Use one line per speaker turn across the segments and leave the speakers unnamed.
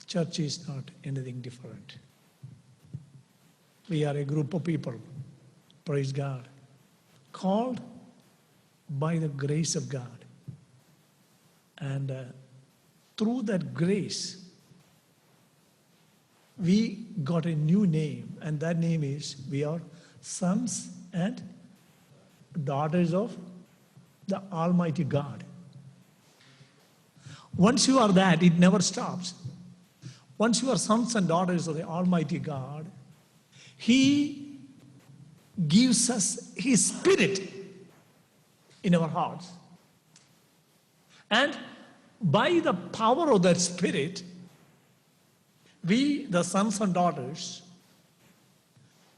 Church is not anything different. We are a group of people, praise God, called by the grace of God. And through that grace, we got a new name, and that name is, we are sons and daughters of the Almighty God. Once you are that, it never stops. Once you are sons and daughters of the Almighty God, He gives us His Spirit in our hearts. And by the power of that Spirit, we, the sons and daughters,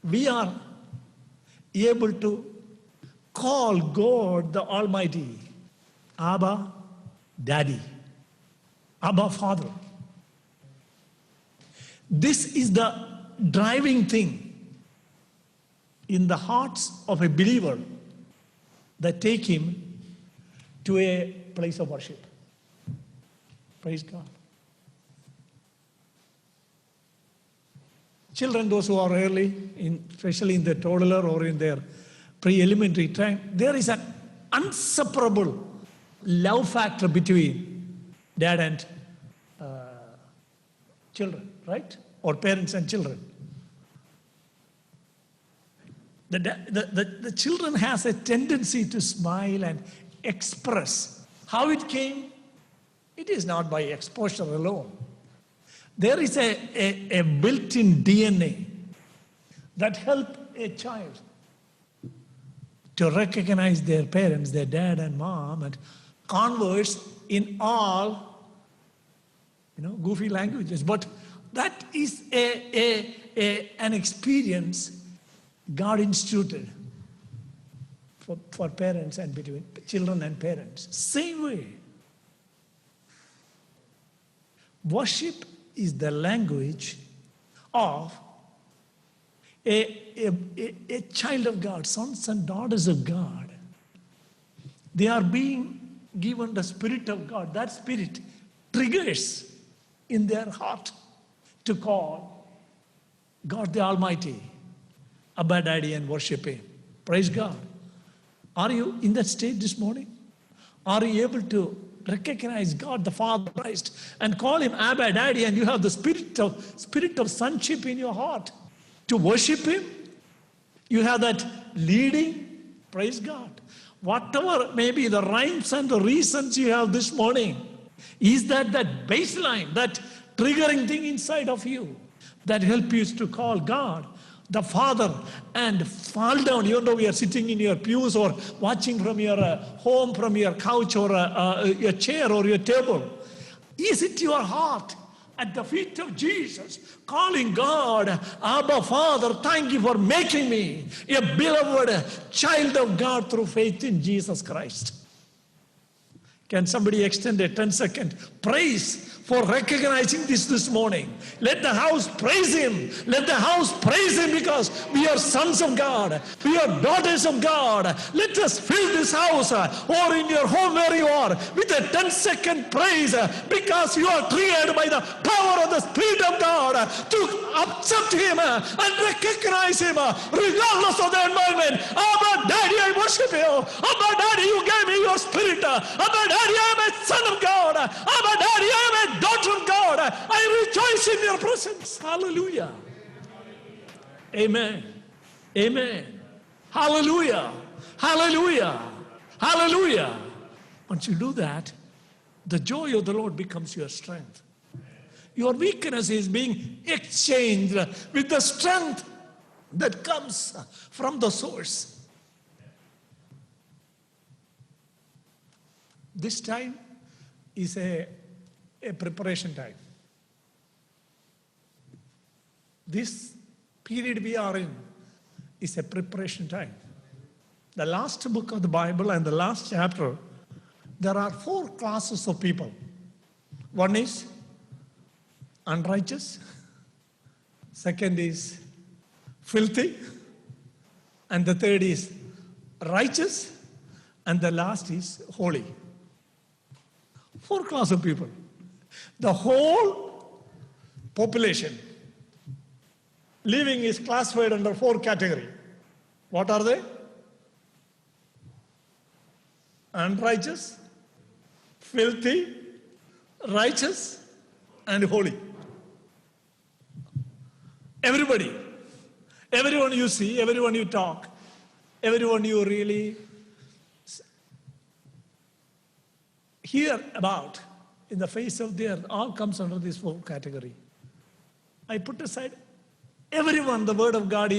we are able to call God the Almighty, Abba, Daddy, Abba, Father. This is the driving thing in the hearts of a believer that take him to a place of worship. Praise God. Children, those who are early, especially in the toddler or in their pre-elementary time, there is an inseparable love factor between dad and children, right? Or parents and children. The children has a tendency to smile and express. How it came? It is not by exposure alone. There is a built-in DNA that helps a child to recognize their parents, their dad and mom, and converse in all, goofy languages. But that is an experience God instituted for parents and between children and parents. Same way. Worship is the language of a child of God, sons and daughters of God. They are being given the Spirit of God. That Spirit triggers in their heart to call God the Almighty, Abba, Daddy, and worship Him. Praise God. Are you in that state this morning? Are you able to recognize God the Father Christ and call Him Abba, Daddy, and you have the spirit of sonship in your heart to worship Him? You have that leading. Praise God. Whatever may be the rhymes and the reasons you have this morning, is that baseline, that triggering thing inside of you that helps you to call God the Father and fall down, even though we are sitting in your pews or watching from your home, from your couch or your chair or your table. Is it your heart at the feet of Jesus, calling God, Abba, Father, thank you for making me a beloved child of God through faith in Jesus Christ? Can somebody extend a 10-second praise for recognizing this morning? Let the house praise Him. Let the house praise Him because we are sons of God. We are daughters of God. Let us fill this house or in your home where you are with a 10-second praise because you are triggered by the power of the Spirit of God to accept Him and recognize Him regardless of the environment. Abba, Daddy, I worship you. Abba, Daddy, you gave me your Spirit. Abba, Daddy, I am a son of God. Abba, Daddy, I am a daughter of God. I rejoice in your presence. Hallelujah. Amen. Amen. Hallelujah. Hallelujah. Hallelujah. Once you do that, the joy of the Lord becomes your strength. Your weakness is being exchanged with the strength that comes from the source. This time is a preparation time. This period we are in is a preparation time. The last book of the Bible and the last chapter, there are 4 classes of people. One is unrighteous. Second is filthy. And the third is righteous. And the last is holy. 4 classes of people. The whole Population. Living is classified under 4 categories. What are they? Unrighteous, filthy, righteous, and holy. Everybody. Everyone you see, everyone you talk, everyone you really hear about in the face of the earth, all comes under this 4 category. I put aside everyone. The word of God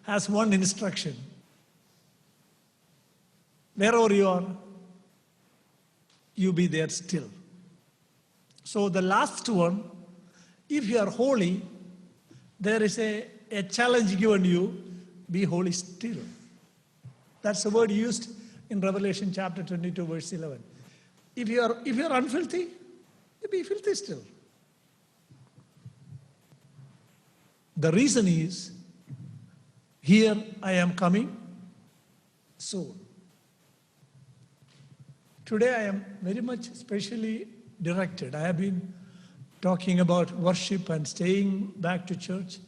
has one instruction. Wherever you are, you be there still. So the last one, if you are holy, there is a challenge given you, be holy still. That's the word used in Revelation chapter 22, verse 11. If you are unfilthy, you be filthy still. The reason is, here I am coming soon. Today I am very much specially directed. I have been talking about worship and staying back to church.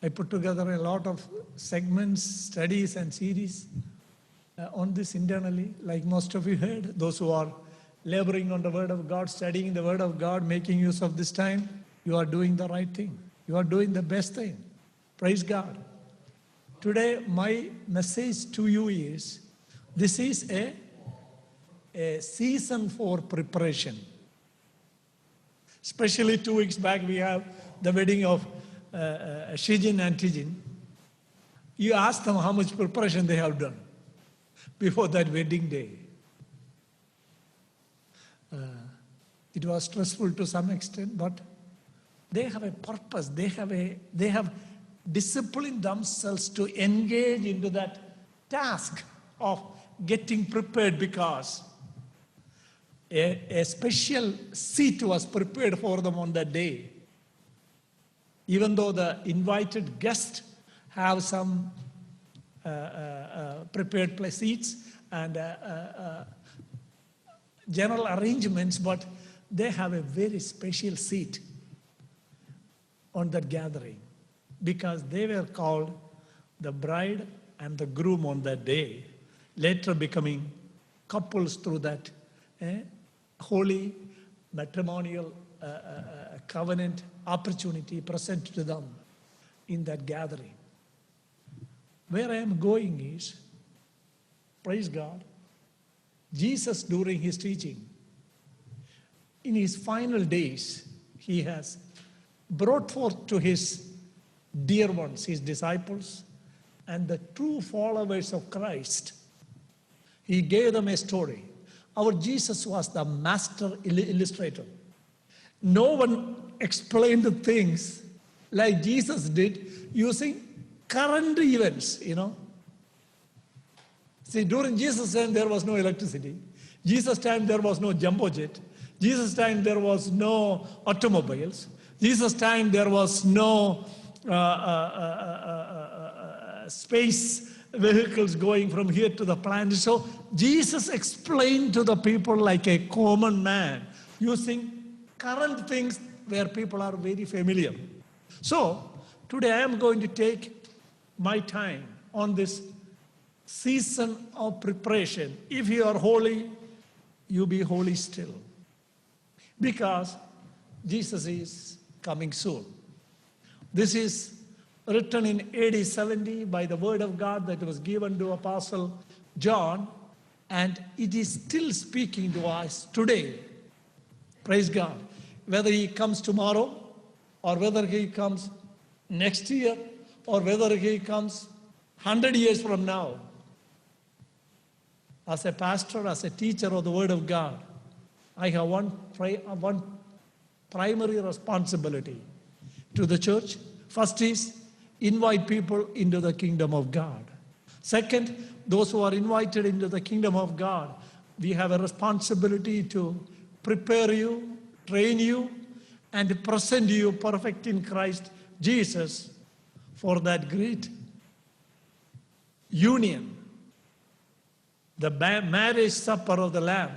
I put together a lot of segments, studies and series on this internally, like most of you heard. Those who are laboring on the Word of God, studying the Word of God, making use of this time, you are doing the right thing. You are doing the best thing. Praise God. Today my message to you is, this is a season for preparation. Especially 2 weeks back, we have the wedding of Shijin and Tijin. You ask them how much preparation they have done before that wedding day. It was stressful to some extent, but they have a purpose. They have disciplined themselves to engage into that task of getting prepared, because a special seat was prepared for them on that day. Even though the invited guests have some prepared seats and general arrangements, but they have a very special seat on that gathering, because they were called the bride and the groom on that day, later becoming couples through that holy matrimonial covenant opportunity presented to them in that gathering. Where I am going is, praise God, Jesus during his teaching, in his final days, he has brought forth to his dear ones, his disciples, and the true followers of Christ, he gave them a story. Our Jesus was the master illustrator. No one explained the things like Jesus did using current events, See, during Jesus' time, there was no electricity. Jesus' time, there was no jumbo jet. Jesus' time, there was no automobiles. Jesus' time, there was no space vehicles going from here to the planet. So Jesus explained to the people like a common man, using current things where people are very familiar. So today I am going to take my time on this season of preparation. If you are holy, you be holy still, because Jesus is coming soon. This is written in AD 70 by the word of God that was given to Apostle John, and it is still speaking to us today. Praise God. Whether he comes tomorrow, or whether he comes next year, or whether he comes 100 years from now, as a pastor, as a teacher of the Word of God, I have one primary responsibility to the church. First is, invite people into the kingdom of God. Second, those who are invited into the kingdom of God, we have a responsibility to prepare you, train you, and present you perfect in Christ Jesus for that great union, the marriage supper of the Lamb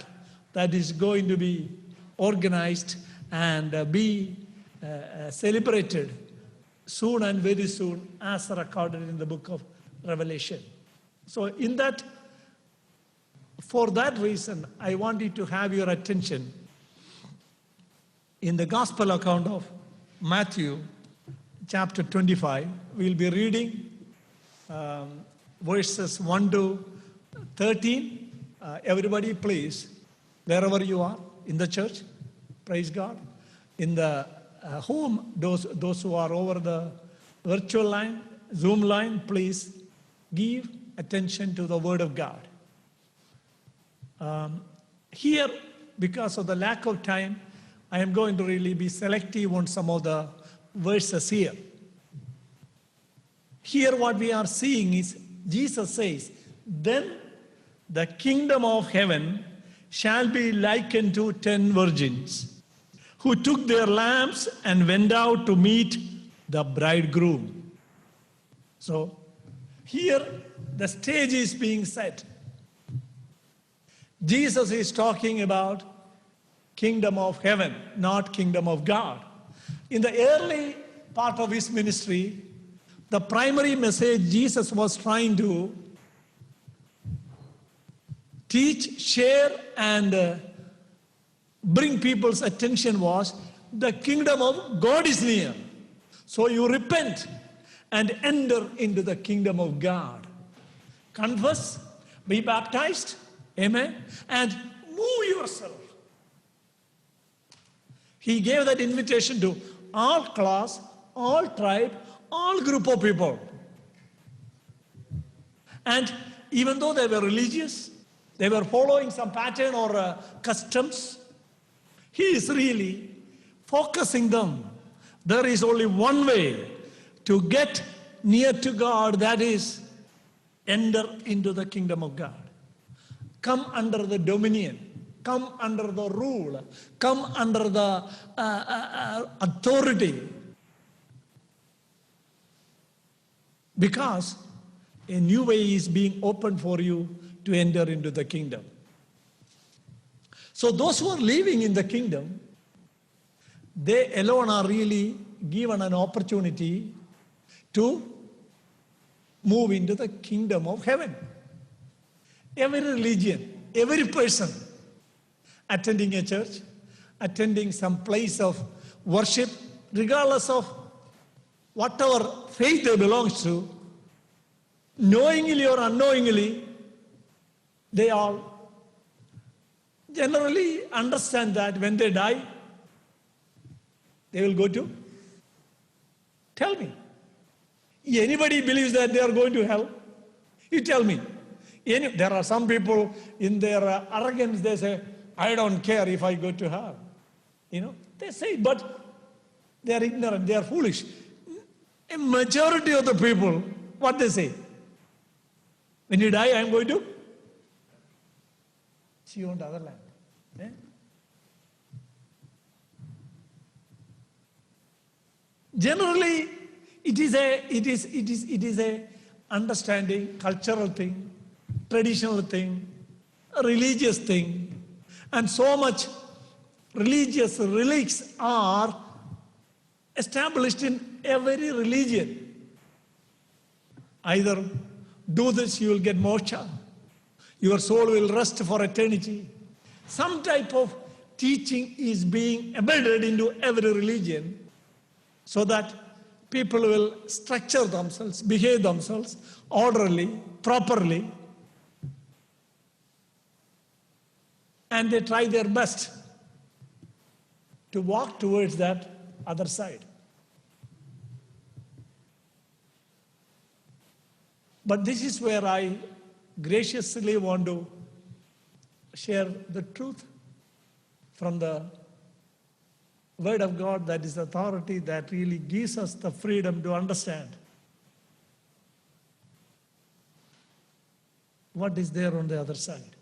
that is going to be organized and be celebrated soon and very soon as recorded in the book of Revelation. So for that reason, I want you to have your attention in the gospel account of Matthew chapter 25. We'll be reading verses 1 to 13. Everybody please, wherever you are in the church, praise God. In the home, those who are over the virtual line, Zoom line, please give attention to the Word of God. Here, because of the lack of time, I am going to really be selective on some of the verses here. Here what we are seeing is Jesus says, then the kingdom of heaven shall be likened to 10 virgins who took their lamps and went out to meet the bridegroom. So here the stage is being set. Jesus is talking about kingdom of heaven, not kingdom of God. In the early part of his ministry, the primary message Jesus was trying to teach, share, and bring people's attention was the kingdom of God is near. So you repent and enter into the kingdom of God. Confess, be baptized, amen, and move yourself. He gave that invitation to all class, all tribe, all group of people. And even though they were religious, they were following some pattern or customs, he is really focusing them. There is only one way to get near to God, that is, enter into the kingdom of God. Come under the dominion, come under the rule, come under the authority. Because a new way is being opened for you to enter into the kingdom. So those who are living in the kingdom, they alone are really given an opportunity to move into the kingdom of heaven. Every religion, every person attending a church, attending some place of worship, regardless of whatever faith they belong to, knowingly or unknowingly, they all generally understand that when they die, they will go to? Tell me. Anybody believes that they are going to hell? You tell me. There are some people in their arrogance, they say, I don't care if I go to hell. They say, but they are ignorant, they are foolish. A majority of the people, what they say? When you die, I am going to see you on the other land. Eh? Generally, it is a understanding, cultural thing, traditional thing, a religious thing, and so much religious relics are established in every religion. Either do this, you will get moksha, your soul will rest for eternity. Some type of teaching is being embedded into every religion so that people will structure themselves, behave themselves orderly, properly, and they try their best to walk towards that other side. But this is where I graciously want to share the truth from the Word of God, that is authority that really gives us the freedom to understand what is there on the other side.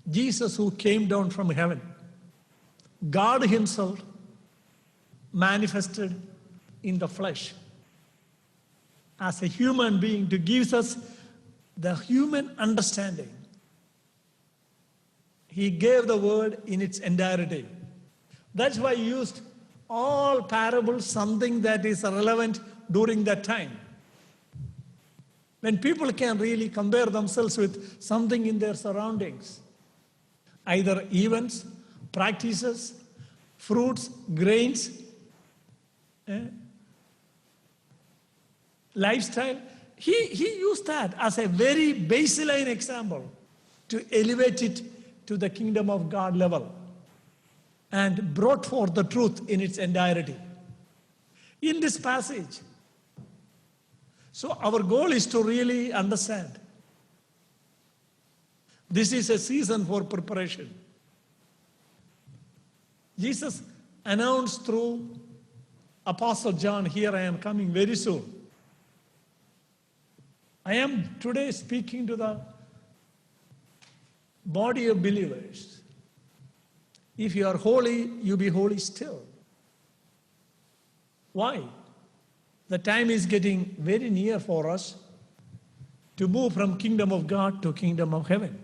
Jesus, who came down from heaven, God himself manifested in the flesh as a human being to give us the human understanding. He gave the word in its entirety. That's why he used all parables, something that is relevant during that time. When people can really compare themselves with something in their surroundings, either events, practices, fruits, grains, lifestyle, he used that as a very baseline example to elevate it to the kingdom of God level and brought forth the truth in its entirety. In this passage, so our goal is to really understand. This is a season for preparation. Jesus announced through Apostle John, here I am coming very soon. I am today speaking to the body of believers. If you are holy, you be holy still. Why? The time is getting very near for us to move from kingdom of God to kingdom of heaven.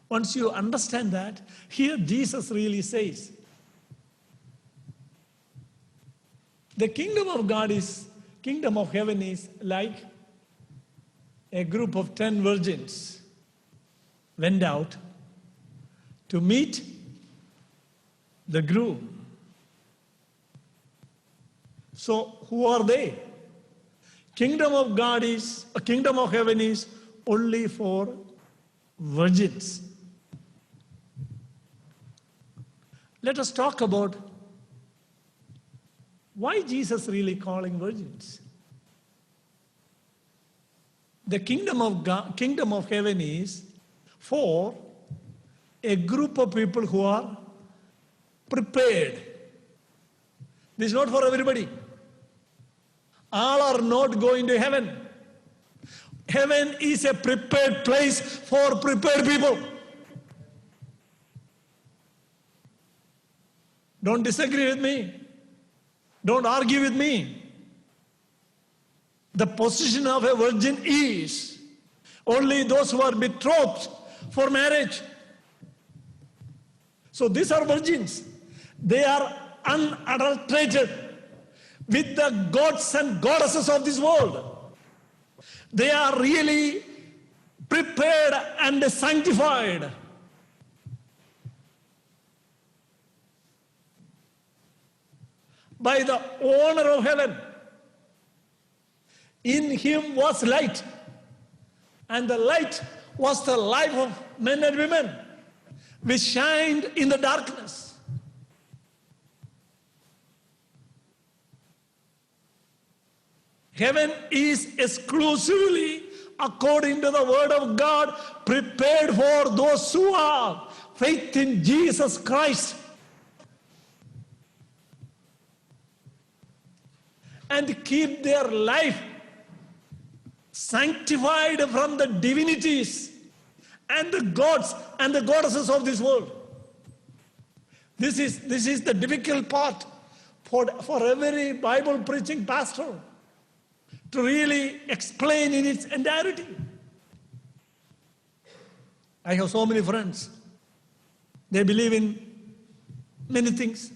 Once you understand that, here Jesus really says, the kingdom of God is, kingdom of heaven is like a group of 10 virgins went out to meet the groom. So who are they? Kingdom of God is, a kingdom of heaven is only for virgins. Let us talk about why Jesus really calling virgins. The kingdom of God, kingdom of heaven is for a group of people who are prepared. This is not for everybody. All are not going to heaven. Heaven is a prepared place for prepared people. Don't disagree with me. Don't argue with me. The position of a virgin is only those who are betrothed for marriage. So these are virgins. They are unadulterated with the gods and goddesses of this world. They are really prepared and sanctified. By the owner of heaven. In him was light, and the light was the life of men and women, which shined in the darkness. Heaven is exclusively, according to the word of God, prepared for those who have faith in Jesus Christ. And keep their life sanctified from the divinities and the gods and the goddesses of this world. This is the difficult part for every Bible preaching pastor to really explain in its entirety. I have so many friends. They believe in many things.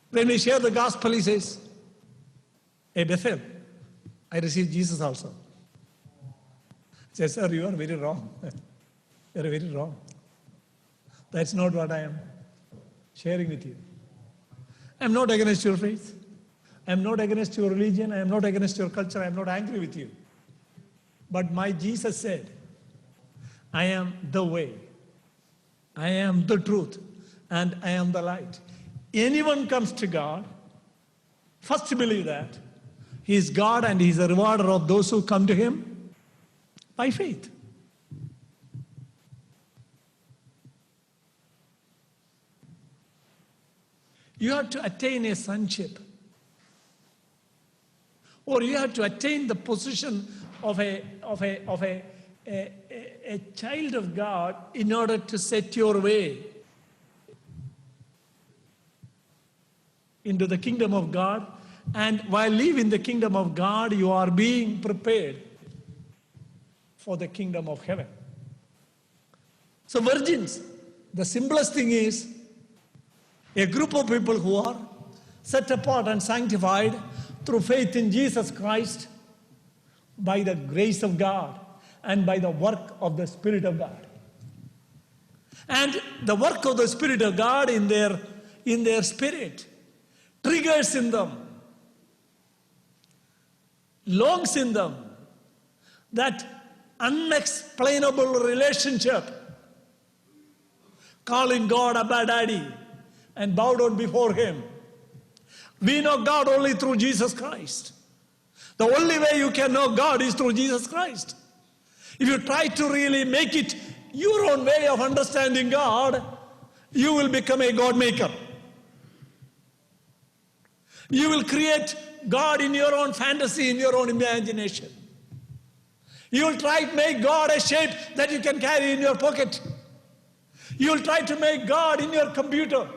When we share the gospel, he says, "Hey Bethel, I received Jesus also." He says, "Sir, you are very wrong. You are very wrong. That's not what I am sharing with you. I am not against your faith. I am not against your religion. I am not against your culture. I am not angry with you. But my Jesus said, I am the way. I am the truth. And I am the light. Anyone comes to God, first believe that He is God and He is a rewarder of those who come to Him by faith. You have to attain a sonship, or you have to attain the position of a child of God in order to set your way into the kingdom of God. And while living the kingdom of God, you are being prepared for the kingdom of heaven. So virgins, the simplest thing is a group of people who are set apart and sanctified through faith in Jesus Christ by the grace of God and by the work of the Spirit of God. And the work of the Spirit of God in their spirit triggers in them, longs in them, that unexplainable relationship, calling God Abba Daddy and bow down before Him. We know God only through Jesus Christ. The only way you can know God is through Jesus Christ. If you try to really make it your own way of understanding God, you will become a God maker. You will create God in your own fantasy, in your own imagination. You will try to make God a shape that you can carry in your pocket. You will try to make God in your computer.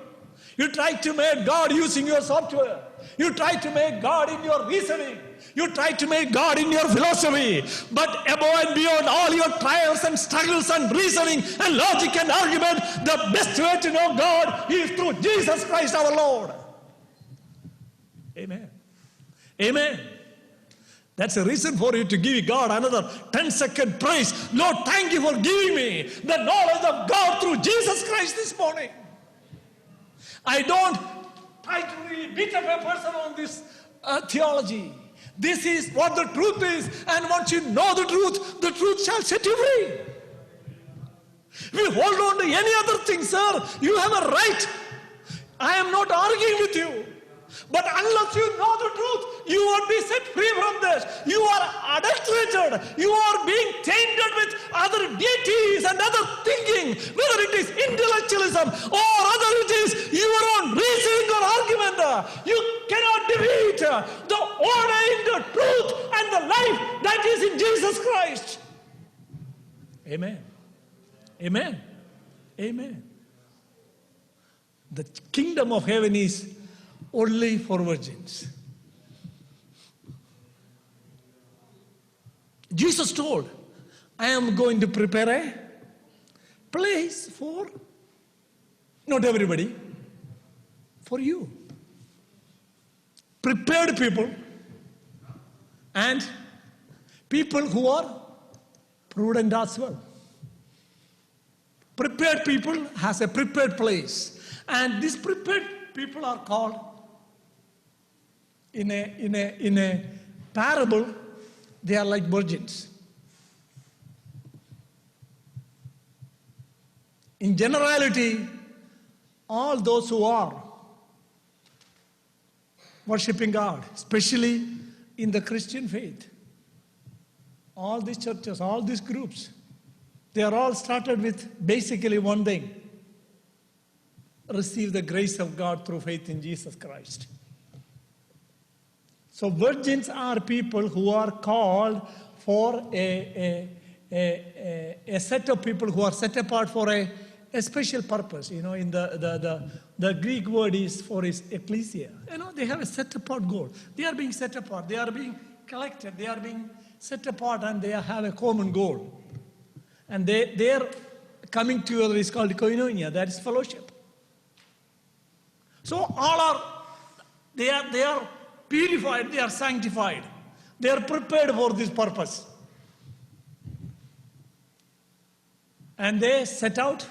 You try to make God using your software. You try to make God in your reasoning. You try to make God in your philosophy. But above and beyond all your trials and struggles and reasoning and logic and argument, the best way to know God is through Jesus Christ our Lord. Amen. Amen. That's a reason for you to give God another 10-second praise. Lord, thank you for giving me the knowledge of God through Jesus Christ this morning. I don't try to really beat up a person on this theology. This is what the truth is. And once you know the truth shall set you free. If you hold on to any other thing, sir, you have a right. I am not arguing with you. But unless you know the truth, you won't be set free from this. You are adulterated. You are being tainted with other deities and other thinking, whether it is intellectualism or whether it is your own reasoning or argument. You cannot defeat the ordained truth and the life that is in Jesus Christ. Amen. Amen. Amen. The kingdom of heaven is only for virgins. Jesus told, I am going to prepare a place for, not everybody, for you. Prepared people and people who are prudent as well. Prepared people has a prepared place. And these prepared people are called in a parable, they are like virgins. In generality, all those who are worshiping God, especially in the Christian faith, all these churches, all these groups, they are all started with basically one thing: receive the grace of God through faith in Jesus Christ. So virgins are people who are called for a set of people who are set apart for a special purpose. You know, in the Greek word is for is ecclesia. You know, they have a set apart goal. They are being set apart. They are being collected. They are being set apart, and they have a common goal. And their coming together is called koinonia. That is fellowship. So they are purified, they are sanctified, they are prepared for this purpose. And they set out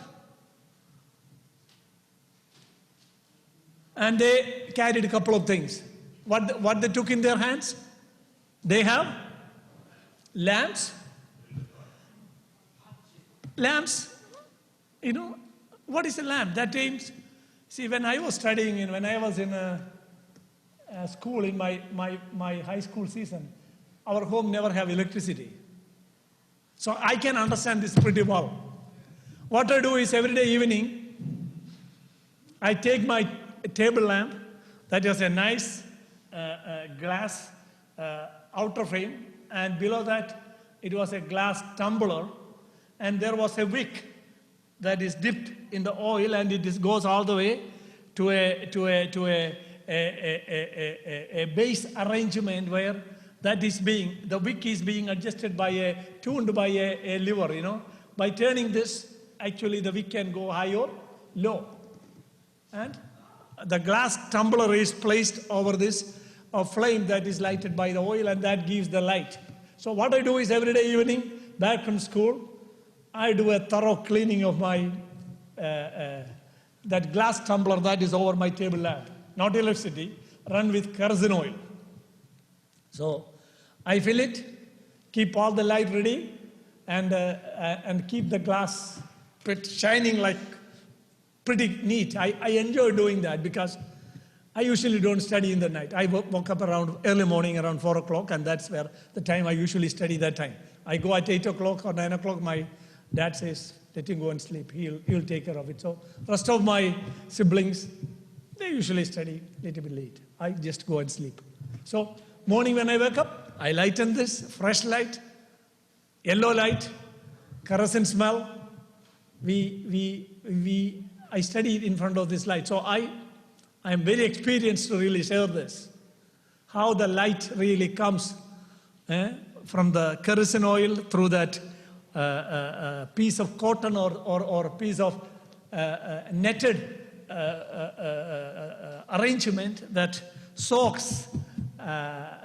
and they carried a couple of things. What they took in their hands? They have lamps. Lamps, you know, what is a lamp? That means, see, when I was studying and when I was in a school in my high school season, our home never have electricity. So I can understand this pretty well. What I do is every day evening, I take my table lamp, that is a nice glass outer frame, and below that it was a glass tumbler, and there was a wick that is dipped in the oil, and it goes all the way to a base arrangement where the wick is being adjusted tuned by a lever, you know. By turning this, Actually, the wick can go high or low. And the glass tumbler is placed over this flame that is lighted by the oil, and that gives the light. So what I do is every day evening, back from school, I do a thorough cleaning of my that glass tumbler that is over my table lamp. Not electricity, run with kerosene oil. So I fill it, keep all the light ready, and keep the glass shining like pretty neat. I enjoy doing that because I usually don't study in the night. I woke up around early morning, around 4 o'clock, and that's where the time I usually study that time. I go at 8 o'clock or 9 o'clock, my dad says, let him go and sleep. He'll take care of it. So rest of my siblings, they usually study a little bit late. I just go and sleep. So morning when I wake up, I lighten this, fresh light, yellow light, kerosene smell. I study in front of this light. So I am very experienced to really share this. How the light really comes from the kerosene oil through that piece of cotton or piece of netted arrangement that soaks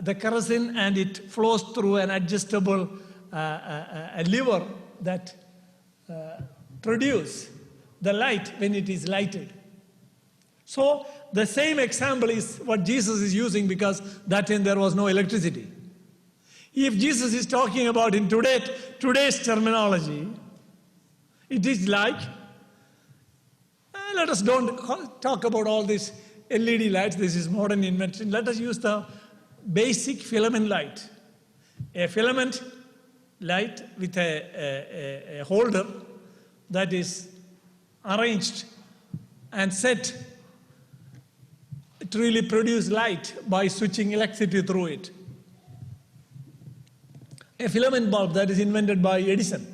the kerosene, and it flows through an adjustable lever that produce the light when it is lighted. So the same example is what Jesus is using, because that time there was no electricity. If Jesus is talking about in today's terminology, it is like, let us don't talk about all these LED lights, this is modern invention. Let us use the basic filament light. A filament light with a holder that is arranged and set to really produce light by switching electricity through it. A filament bulb that is invented by Edison,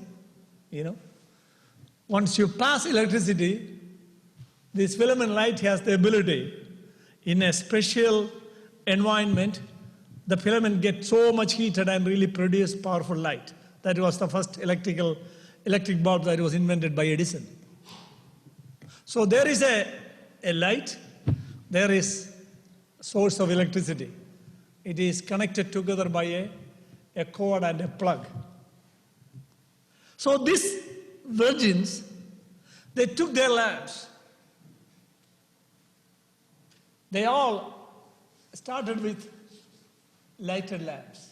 Once you pass electricity, this filament light has the ability, in a special environment, the filament gets so much heated and really produce powerful light. That was the first electric bulb that was invented by Edison. So there is a light, there is a source of electricity. It is connected together by a cord and a plug. So these virgins, they took their lamps. They all started with lighted lamps.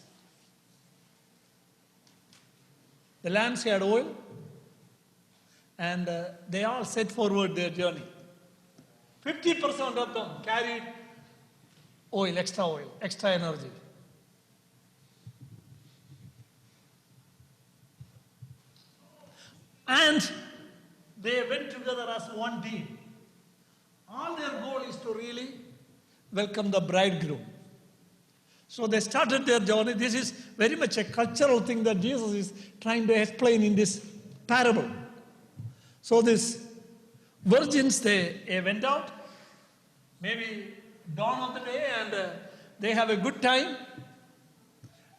The lamps had oil, and they all set forward their journey. 50% of them carried oil, extra energy. And they went together as one team. All their goal is to really welcome the bridegroom. So they started their journey. This is very much a cultural thing that Jesus is trying to explain in this parable. So these virgins, they went out, maybe dawn of the day, and they have a good time.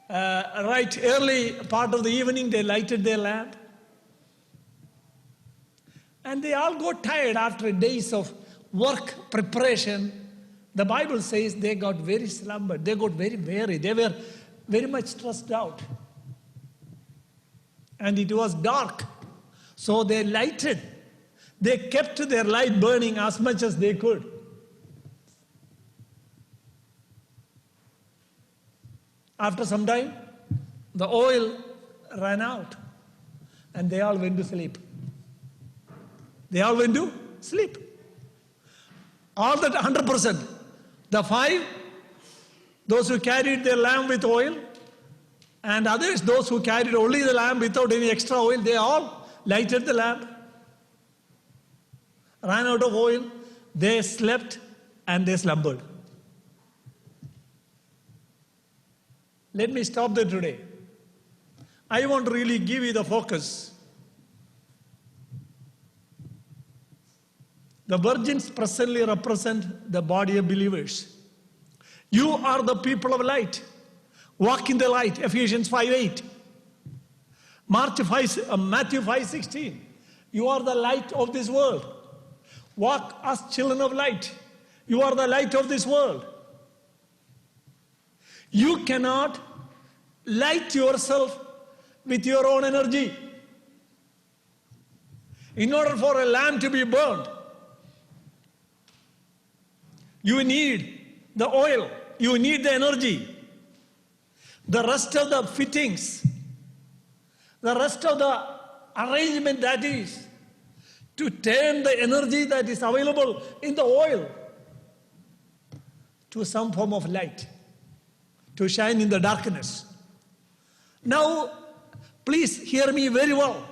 Right early part of the evening, they lighted their lamp. And they all got tired after days of work preparation. The Bible says they got very slumbered. They got very weary. They were very much stressed out. And it was dark. So they lighted. They kept their light burning as much as they could. After some time, the oil ran out. And they all went to sleep. They all went to sleep. All that 100%. The 5, those who carried their lamp with oil, and others, those who carried only the lamp without any extra oil, they all lighted the lamp, ran out of oil, they slept, and they slumbered. Let me stop there today. I want to really give you the focus. The virgins presently represent the body of believers. You are the people of light. Walk in the light, Ephesians 5:8. Matthew 5:16. You are the light of this world. Walk as children of light. You are the light of this world. You cannot light yourself with your own energy. In order for a lamp to be burned, you need the oil, you need the energy. The rest of the fittings, the rest of the arrangement that is to turn the energy that is available in the oil to some form of light, to shine in the darkness. Now, please hear me very well.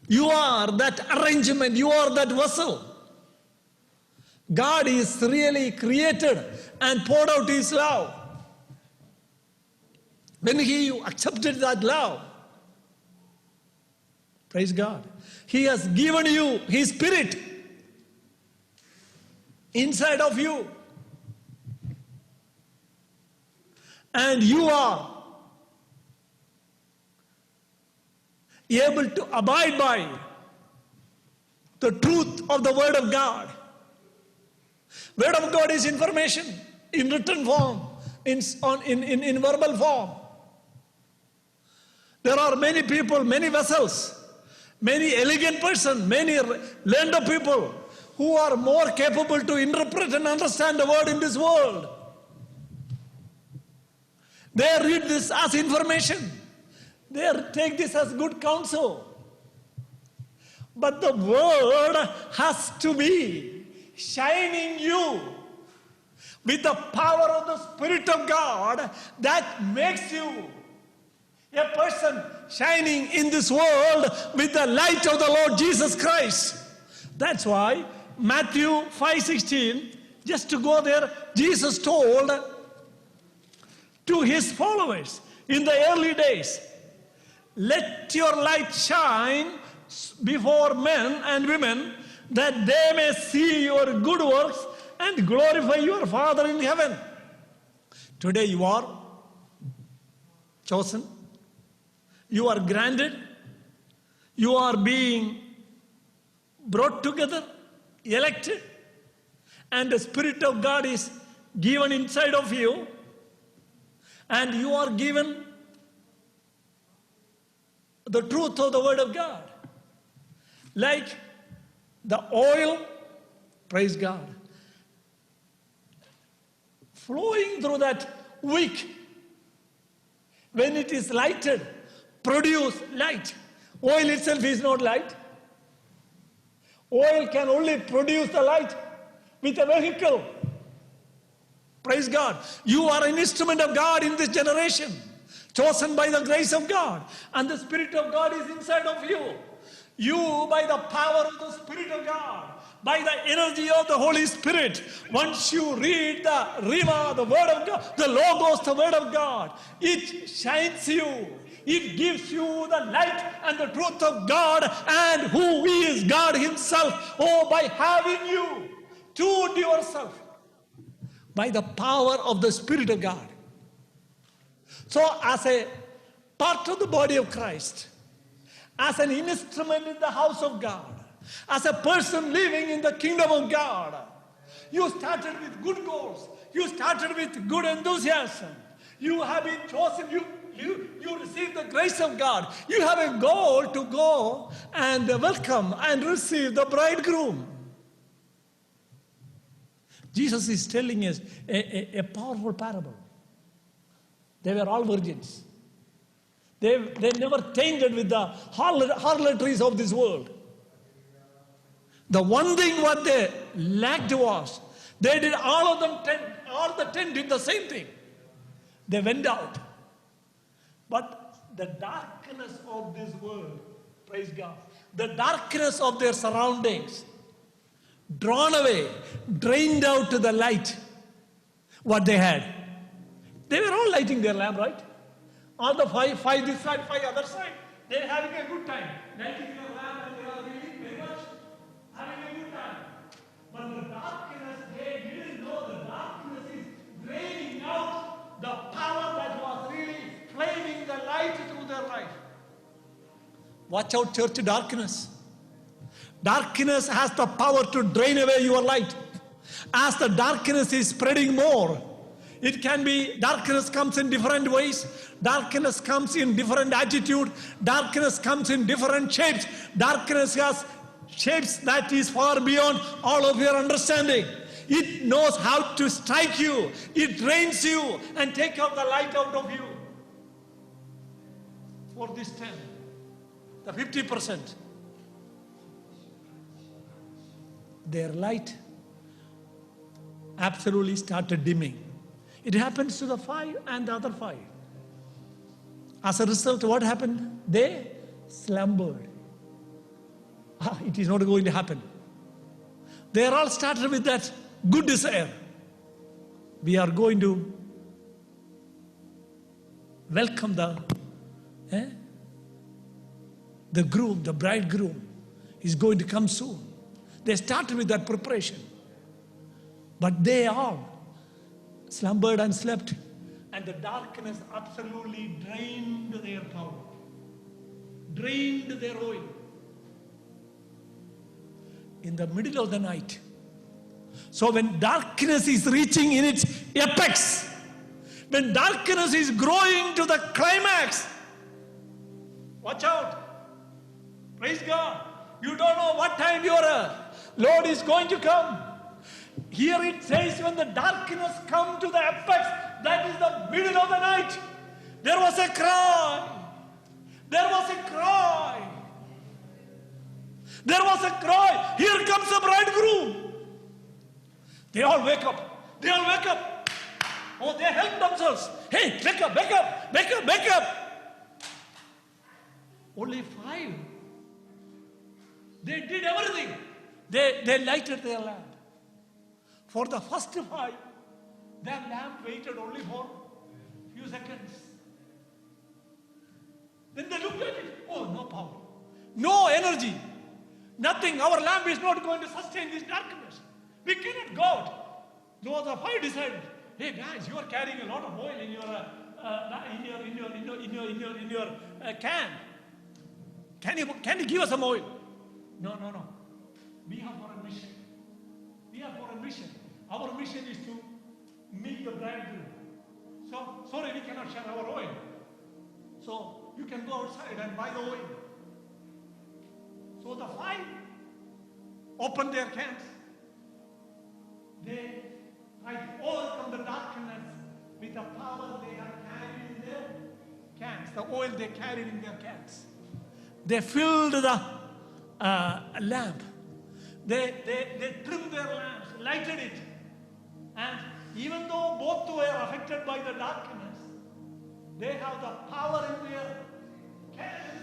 You are that arrangement, you are that vessel. God is really created and poured out His love. When He accepted that love, praise God, He has given you His Spirit inside of you. And you are able to abide by the truth of the Word of God. Word of God is information in written form, in verbal form. There are many people, many vessels, many elegant persons, many learned people who are more capable to interpret and understand the word in this world. They read this as information. They take this as good counsel. But the word has to be shining you with the power of the Spirit of God that makes you a person shining in this world with the light of the Lord Jesus Christ. That's why Matthew 5:16, just to go there, Jesus told to His followers in the early days, let your light shine before men and women, that they may see your good works and glorify your Father in heaven. Today you are chosen, you are granted, you are being brought together, elected, and the Spirit of God is given inside of you, and you are given the truth of the Word of God. Like the oil, praise God, flowing through that wick, when it is lighted, produce light. Oil itself is not light. Oil can only produce the light with a vehicle. Praise God. You are an instrument of God in this generation, chosen by the grace of God, and the Spirit of God is inside of you. You, by the power of the Spirit of God, by the energy of the Holy Spirit, once you read the Rhema, the Word of God, the Logos, the Word of God, it shines you. It gives you the light and the truth of God and who He is, God Himself. Oh, by having you tuned yourself by the power of the Spirit of God. So as a part of the body of Christ, as an instrument in the house of God, as a person living in the kingdom of God, you started with good goals. You started with good enthusiasm. You have been chosen. You received the grace of God. You have a goal to go and welcome and receive the bridegroom. Jesus is telling us a powerful parable. They were all virgins. They never tainted with the harlotries of this world. The one thing what they lacked was, they did all the 10 did the same thing. They went out. But the darkness of this world, praise God, the darkness of their surroundings, drawn away, drained out to the light, what they had. They were all lighting their lamp, right? All the five this side, five other side. They're having a good time. Lighting their lamp and they are reading very much. Having a good time. But the darkness, they didn't know the darkness is draining out the power that was really flaming the light through their life. Watch out, church, darkness. Darkness has the power to drain away your light. As the darkness is spreading more, it can be, darkness comes in different ways. Darkness comes in different attitude. Darkness comes in different shapes. Darkness has shapes that is far beyond all of your understanding. It knows how to strike you. It drains you and take out the light out of you. For this 10, the 50%, their light absolutely started dimming. It happens to the 5 and the other 5. As a result, what happened? They slumbered. It is not going to happen. They are all started with that good desire. We are going to welcome the groom, the bridegroom is going to come soon. They started with that preparation. But they all slumbered and slept, and the darkness absolutely drained their power, drained their oil. In the middle of the night. So when darkness is reaching in its apex, when darkness is growing to the climax, watch out. Praise God. You don't know what time your Lord is going to come. Here it says when the darkness come to the apex, that is the middle of the night. There was a cry. There was a cry. There was a cry. Here comes the bridegroom. They all wake up. They all wake up. Oh, they help themselves. Hey, wake up, wake up, wake up, wake up. Only 5. They did everything. They lighted their lamp. For the first 5, their lamp waited only for a few seconds. Then they looked at it. Oh, no power. No energy. Nothing. Our lamp is not going to sustain this darkness. We cannot go out. So the 5 decided, hey guys, you are carrying a lot of oil in your can. Can you give us some oil? No. We have for a mission. We have for a mission. Our mission is to meet the bridegroom. So sorry, we cannot share our oil. So you can go outside and buy the oil. So the 5 opened their cans. They tried to overcome the darkness with the power they had carried in their cans, the oil they carried in their cans. They filled the lamp. They trimmed their lamps, lighted it. And even though both were affected by the darkness, they have the power in their cans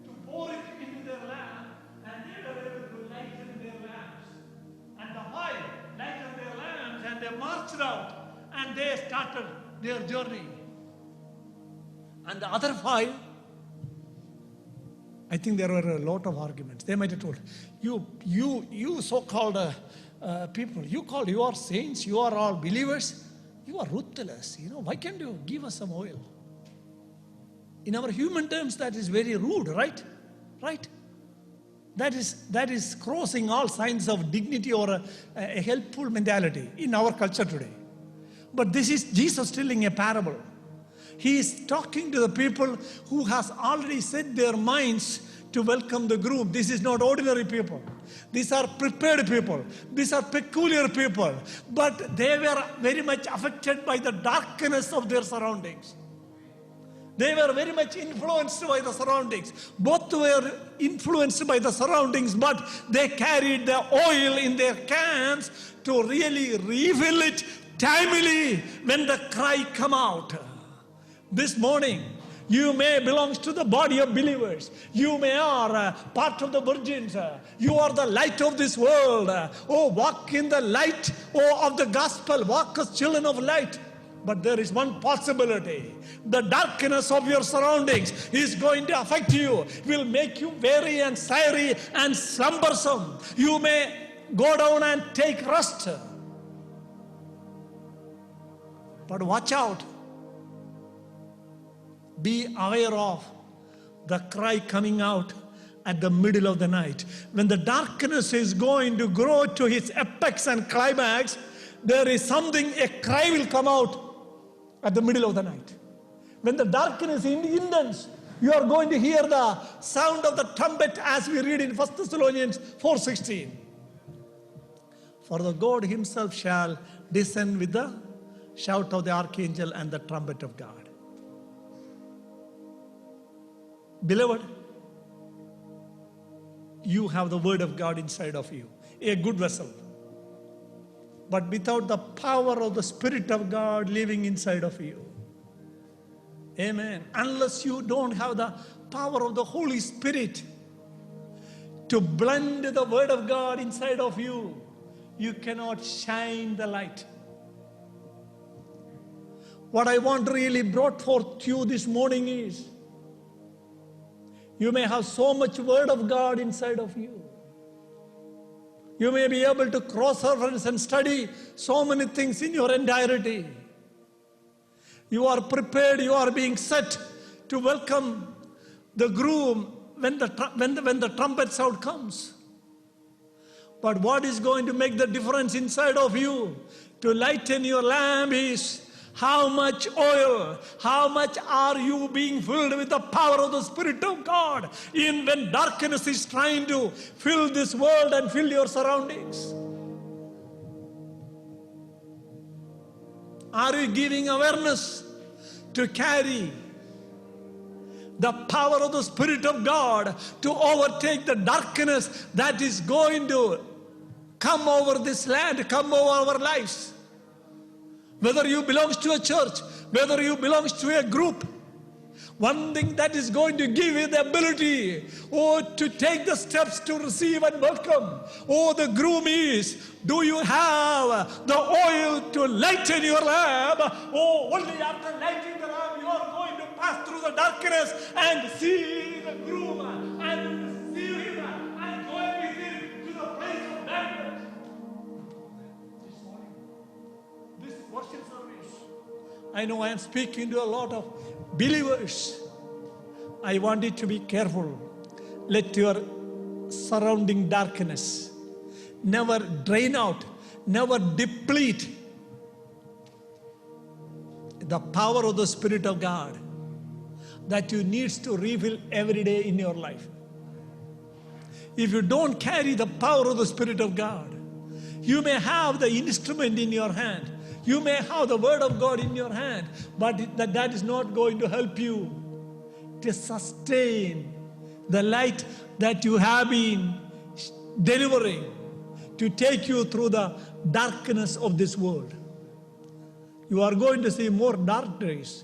to pour it into their lamp, and they were able to lighten their lamps. And the 5 lightened their lamps, and they marched out, and they started their journey. And the other 5, I think there were a lot of arguments. They might have told, you so-called people, you are saints, you are all believers, you are ruthless. Why can't you give us some oil? In our human terms, that is very rude, right? Right? That is crossing all signs of dignity or a helpful mentality in our culture today. But this is Jesus telling a parable. He is talking to the people who has already set their minds to welcome the groom. This is not ordinary people. These are prepared people. These are peculiar people. But they were very much affected by the darkness of their surroundings. They were very much influenced by the surroundings. Both were influenced by the surroundings, but they carried the oil in their cans to really refill it timely when the cry come out. This morning, you may belong to the body of believers. You may are part of the virgins. You are the light of this world. Oh, walk in the light of the gospel. Walk as children of light. But there is one possibility. The darkness of your surroundings is going to affect you, will make you weary and tired and slumbersome. You may go down and take rest. But watch out. Be aware of the cry coming out at the middle of the night. When the darkness is going to grow to its apex and climax, there is something, a cry will come out at the middle of the night. When the darkness is intense, you are going to hear the sound of the trumpet as we read in 1 Thessalonians 4:16. For the God himself shall descend with the shout of the archangel and the trumpet of God. Beloved, you have the word of God inside of you, a good vessel. But without the power of the Spirit of God living inside of you, amen, unless you don't have the power of the Holy Spirit to blend the word of God inside of you, you cannot shine the light. What I want really brought forth to you this morning is, you may have so much word of God inside of you. You may be able to cross-reference and study so many things in your entirety. You are prepared, you are being set to welcome the groom when the trumpet sound comes. But what is going to make the difference inside of you to lighten your lamp is how much oil, how much are you being filled with the power of the Spirit of God in when darkness is trying to fill this world and fill your surroundings. Are you giving awareness to carry the power of the Spirit of God to overtake the darkness that is going to come over this land, come over our lives? Whether you belong to a church, whether you belong to a group, one thing that is going to give you the ability, to take the steps to receive and welcome, the groom is, do you have the oil to lighten your lamp? Only after lighting the lamp you are going to pass through the darkness and see the groom and receive him and go with him to the place of banquet. This worship service, I know I am speaking to a lot of believers. I want you to be careful. Let your surrounding darkness never drain out, never deplete the power of the Spirit of God that you need to refill every day in your life. If you don't carry the power of the Spirit of God, you may have the instrument in your hand, you may have the word of God in your hand, but that is not going to help you to sustain the light that you have been delivering to take you through the darkness of this world. You are going to see more dark days.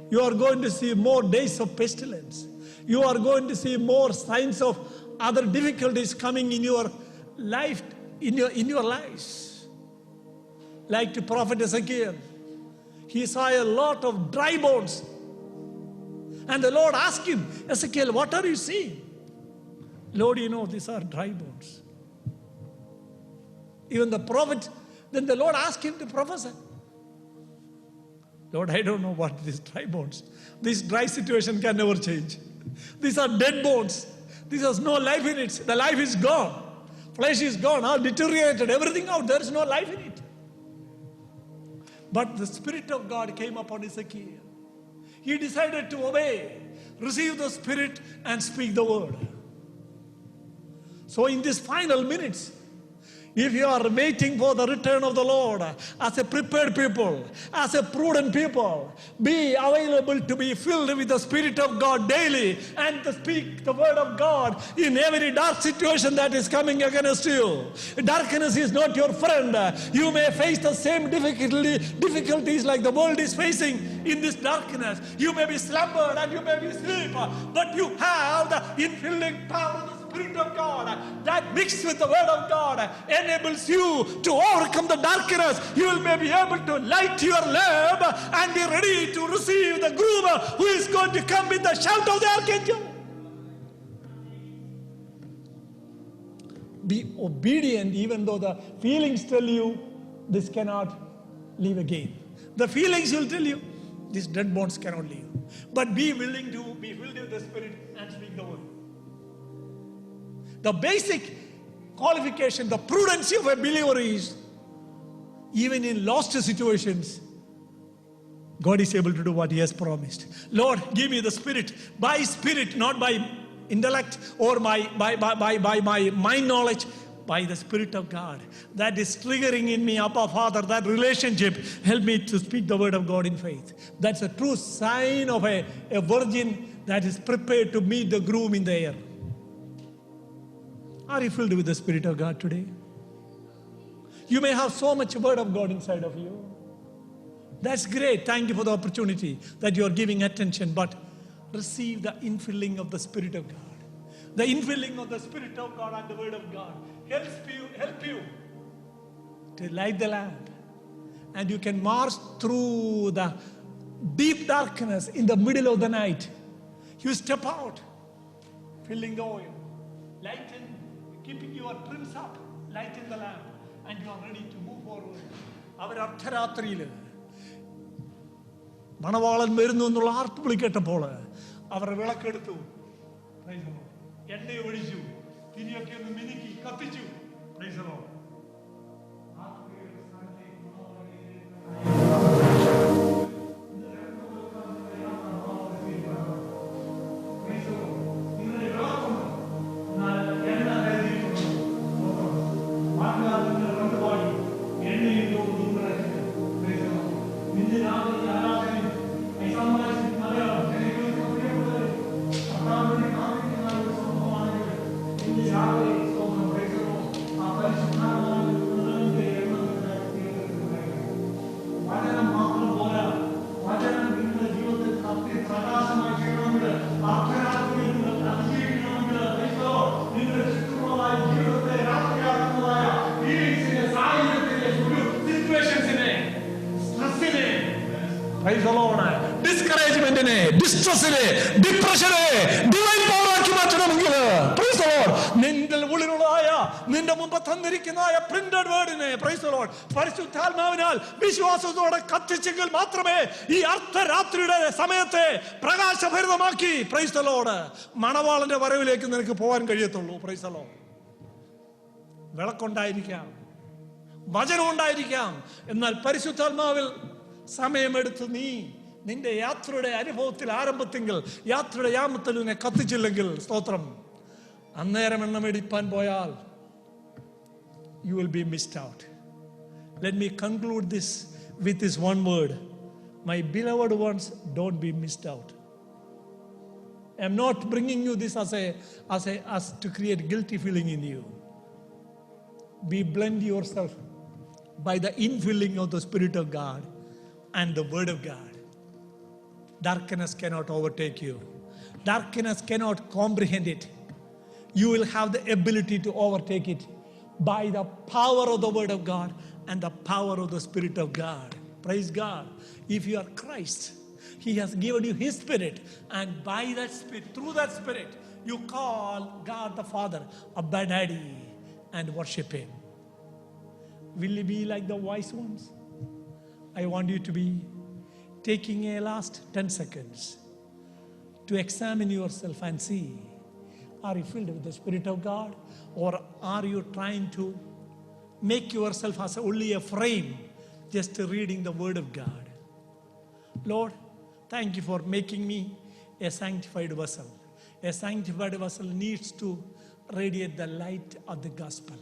You are going to see more days of pestilence. You are going to see more signs of other difficulties coming in your life, in your lives. Like the prophet Ezekiel, he saw a lot of dry bones. And the Lord asked him, Ezekiel, what are you seeing? Lord, you know, these are dry bones. Even the prophet, then the Lord asked him to prophesy. Lord, I don't know what these dry bones. This dry situation can never change. These are dead bones. This has no life in it. The life is gone. Flesh is gone, all deteriorated, everything out. There is no life in it. But the Spirit of God came upon Ezekiel. He decided to obey, receive the Spirit and speak the word. So in these final minutes, if you are waiting for the return of the Lord, as a prepared people, as a prudent people, be available to be filled with the Spirit of God daily and to speak the word of God in every dark situation that is coming against you. Darkness is not your friend. You may face the same difficulties like the world is facing in this darkness. You may be slumbered and you may be asleep, but you have the infilling power of the Spirit of God that mixed with the word of God enables you to overcome the darkness. You may be able to light your lamp and be ready to receive the groom who is going to come with the shout of the archangel. Be obedient even though the feelings tell you this cannot live again. The feelings will tell you these dead bones cannot live. But be willing to be filled with the Spirit and speak the word. The basic qualification, the prudency of a believer is, even in lost situations, God is able to do what He has promised. Lord, give me the Spirit. By Spirit, not by intellect or by my mind knowledge, by the Spirit of God. That is triggering in me, Abba Father, that relationship. Help me to speak the word of God in faith. That's a true sign of a virgin that is prepared to meet the groom in the air. Are you filled with the Spirit of God today? You may have so much word of God inside of you. That's great. Thank you for the opportunity that you are giving attention. But receive the infilling of the Spirit of God. The infilling of the Spirit of God and the Word of God help you to light the lamp. And you can march through the deep darkness in the middle of the night. You step out, filling the oil, lighten, keeping your trims up, lighten the lamp, and you are ready to move forward. അവർ അർദ്ധരാത്രിയിൽ മണവാളൻ വരുന്നു എന്നുള്ള ആർത്തുവിളി കേട്ടപ്പോൾ അവർ വിളക്കെടുത്തു, എണ്ണ ഒഴിച്ചു, തിരിയൊക്കെ ഒന്ന് മിനുക്കി കത്തിച്ചു. Praise the Lord. Praise the Lord. Discouragementine, distressine, depressione, divine power ആക്കി മാറ്റണമെങ്കിൽ praise the Lord. നിന്റെ ഉള്ളിലുള്ളതായ നിന്റെ മുമ്പ് തന്നിരിക്കുന്നതായ പ്രിന്റഡ് വേർഡിനെ praise the Lord പരിശുദ്ധാത്മാവിനാൽ വിശ്വാസത്തോടെ കത്തിച്ചെങ്കിൽ മാത്രമേ ഈ അർദ്ധരാത്രിയുടെ സമയത്തെ പ്രകാശഭരിതമാക്കി praise the Lord മണവാളന്റെ വരവിലേക്ക് നിനക്ക് പോകാൻ കഴിയത്തുള്ളൂ. praise the Lord. വിളക്കുണ്ടായിരിക്കാം, വചനം ഉണ്ടായിരിക്കാം, എന്നാൽ പരിശുദ്ധാത്മാവിൽ സമയമെടുത്ത് നീ നിന്റെ യാത്രയുടെ അനുഭവത്തിൽ ആരംഭത്തെങ്കിൽ യാത്രയുടെ യാമത്തിൽ നിന്നെ കത്തിച്ചില്ലെങ്കിൽ സ്തോത്രം, അന്നേരം എണ്ണമെടുപ്പാൻ പോയാൽ you will be missed out. Let me conclude this with this one word. My beloved ones, don't be missed out. I am not bringing you this as to create guilty feeling in you. Be blend yourself by the infilling of the Spirit of God and the Word of God. Darkness cannot overtake you. Darkness cannot comprehend it. You will have the ability to overtake it by the power of the Word of God and the power of the Spirit of God. Praise God. If you are Christ, He has given you His Spirit, and by that Spirit, through that Spirit, you call God the Father Abba Daddy and worship Him. Will you be like the wise ones? I want you to be taking a last 10 seconds to examine yourself and see, are you filled with the Spirit of God, or are you trying to make yourself as only a frame, just reading the Word of God? Lord, thank you for making me a sanctified vessel. A sanctified vessel needs to radiate the light of the gospel.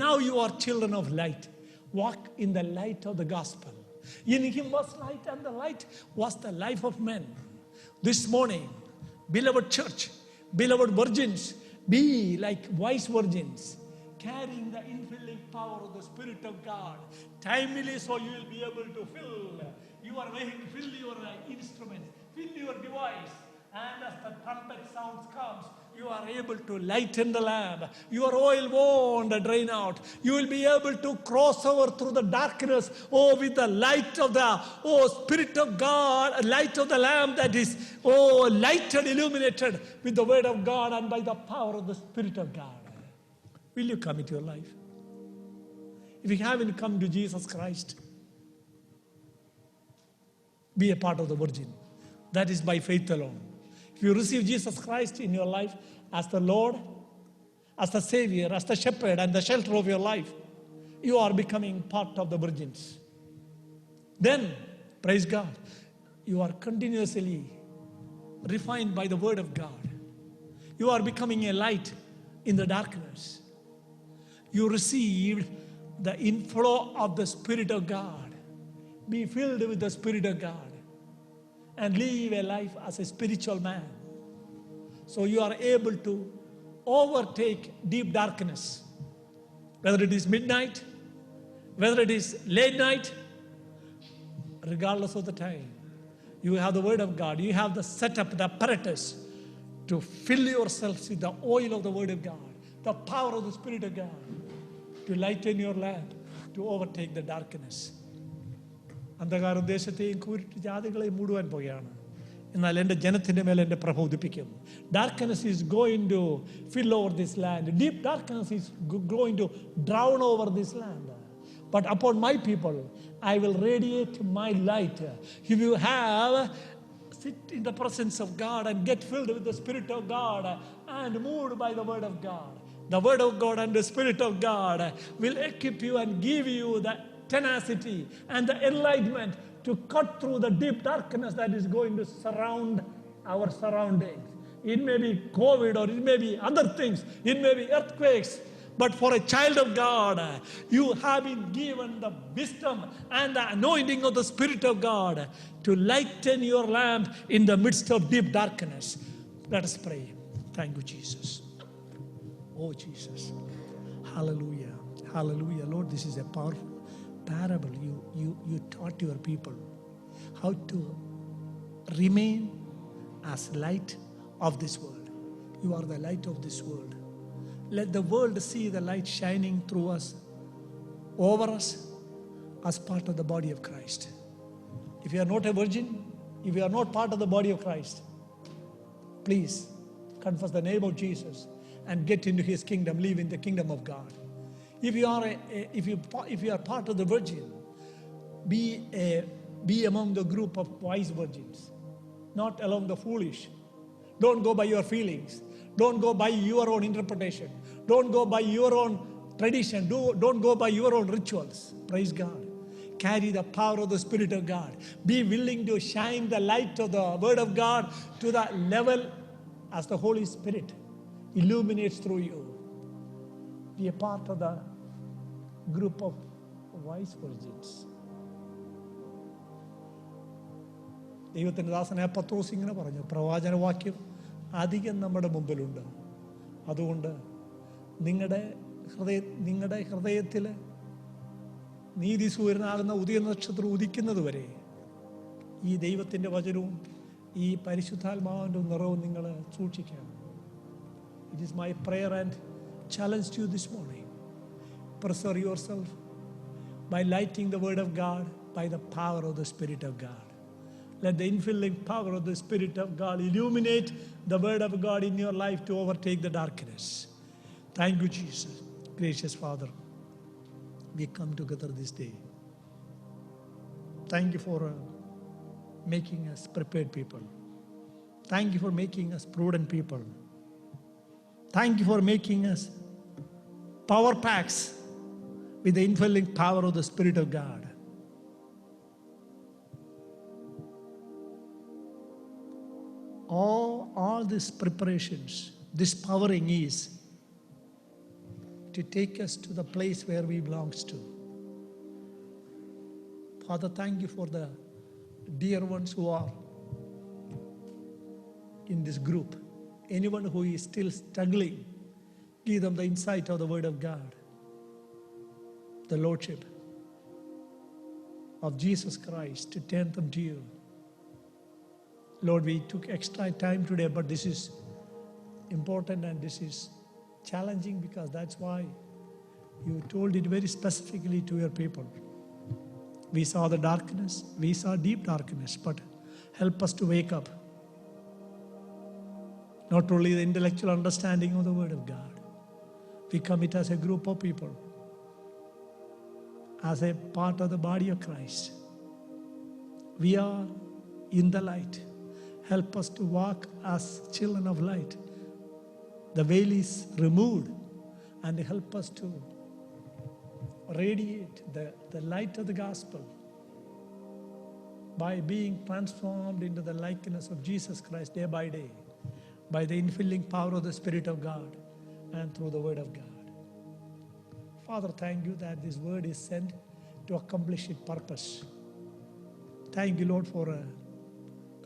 Now you are children of light. Walk in the light of the gospel. In Him was light, and the light was the life of men. This morning, beloved church, beloved virgins, be like wise virgins, carrying the infilling power of the Spirit of God. Timely, so you will be able to fill your vehicle, fill your instruments, fill your device. And as the trumpet sounds comes, you are able to lighten the lamp. Your oil won't drain out. You will be able to cross over through the darkness, with the light of the, Spirit of God, light of the lamp that is, lighted, illuminated with the Word of God and by the power of the Spirit of God. Will you come into your life? If you haven't come to Jesus Christ, be a part of the virgin. That is by faith alone. If you receive Jesus Christ in your life as the Lord as the Savior, as the shepherd and the shelter of your life, you are becoming part of the virgins. Then, praise God, you are continuously refined by the word of God. You are becoming a light in the darkness. You received the inflow of the Spirit of God. Be filled with the Spirit of God and live a life as a spiritual man. So you are able to overtake deep darkness. Whether it is midnight, whether it is late night, regardless of the time, you have the word of God. You have the setup, the apparatus to fill yourselves with the oil of the word of God, the power of the Spirit of God, to lighten your lamp, to overtake the darkness. അന്ധകാരം ദേശത്തെയും കൂരിട്ട് ജാതികളെയും മൂടുവാൻ പോവുകയാണ്. എന്നാൽ എൻ്റെ ജനത്തിൻ്റെ മേലെ എൻ്റെ പ്രഭ ഉദിപ്പിക്കും. Darkness is going to fill over this land. Deep darkness is going to drown over this land. But upon my people, I will radiate my light. If you have, sit in the presence of God and get filled with the Spirit of God and moved by the Word of God. The Word of God and the Spirit of God will equip you and give you the tenacity and the enlightenment to cut through the deep darkness that is going to surround our surroundings. It may be COVID or it may be other things. It may be earthquakes. But for a child of God, you have been given the wisdom and the anointing of the Spirit of God to lighten your lamp in the midst of deep darkness. Let us pray. Thank you, Jesus. Oh, Jesus. Hallelujah. Hallelujah. Lord, this is a powerful parable. You taught your people how to remain as light of this world. You are the light of this world. Let the world see the light shining through us, over us, as part of the body of Christ. If you are not a virgin, if you are not part of the body of Christ, please confess the name of Jesus and get into His kingdom, live in the kingdom of God. If you are part of the virgin, be among the group of wise virgins, not among the foolish. Don't go by your feelings. Don't go by your own interpretation. Don't go by your own tradition. Don't go by your own rituals. Praise God. Carry the power of the Spirit of God. Be willing to shine the light of the Word of God to the level as the Holy Spirit illuminates through you. Be a part of the group of wise virgins. ദൈവത്തിൻ്റെ ദാസനായ പത്രോസ് ഇങ്ങനെ പറഞ്ഞു, പ്രവാചനവാക്യം അധികം നമ്മുടെ മുമ്പിലുണ്ട്. അതുകൊണ്ട് നിങ്ങളുടെ ഹൃദയത്തിൽ നീതിസൂര്യനാകുന്ന ഉദയ നക്ഷത്രം ഉദിക്കുന്നത് വരെ ഈ ദൈവത്തിൻ്റെ വചനവും ഈ പരിശുദ്ധാത്മാവിൻ്റെ നിറവും നിങ്ങൾ സൂക്ഷിക്കണം. It is my prayer and challenge to you this morning. Preserve yourself by lighting the Word of God by the power of the Spirit of God. Let the infilling power of the Spirit of God illuminate the Word of God in your life to overtake the darkness. Thank you, Jesus. Gracious Father, we come together this day. Thank you for making us prepared people. Thank you for making us prudent people. Thank you for making us power packs with the infilling power of the Spirit of God. All these preparations, this powering is to take us to the place where we belong to. Father, thank you for the dear ones who are in this group. Anyone who is still struggling, give them the insight of the Word of God, the Lordship of Jesus Christ, to turn them to you. Lord, we took extra time today, but this is important and this is challenging because that's why you told it very specifically to your people. We saw the darkness, we saw deep darkness, but help us to wake up. Not only the intellectual understanding of the Word of God, we commit as a group of people, as a part of the body of Christ. We are in the light. Help us to walk as children of light. The veil is removed and help us to radiate the light of the gospel by being transformed into the likeness of Jesus Christ day by day, by the infilling power of the Spirit of God and through the Word of God. Father, thank you that this word is sent to accomplish its purpose. Thank you, Lord, for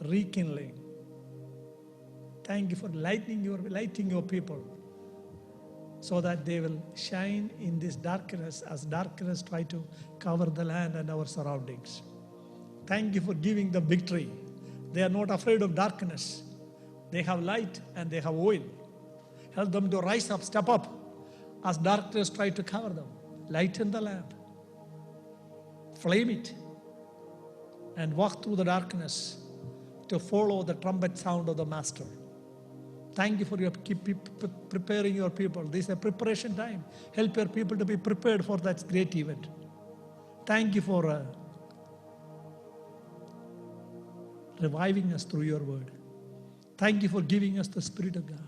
rekindling. Thank you for lighting your people so that they will shine in this darkness as darkness try to cover the land and our surroundings. Thank you for giving them victory. They are not afraid of darkness. They have light and they have oil. Help them to rise up, step up as darkness try to cover them. Lighten the lamp. Flame it. And walk through the darkness to follow the trumpet sound of the Master. Thank you for preparing your people. This is a preparation time. Help your people to be prepared for that great event. Thank you for reviving us through your word. Thank you for giving us the Spirit of God.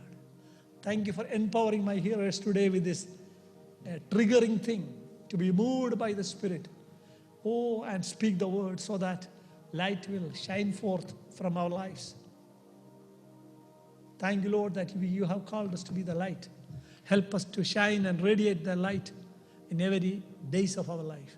Thank you for empowering my hearers today with this triggering thing to be moved by the Spirit. Oh, and speak the word so that light will shine forth from our lives. Thank you, Lord, that you have called us to be the light. Help us to shine and radiate the light in every days of our life.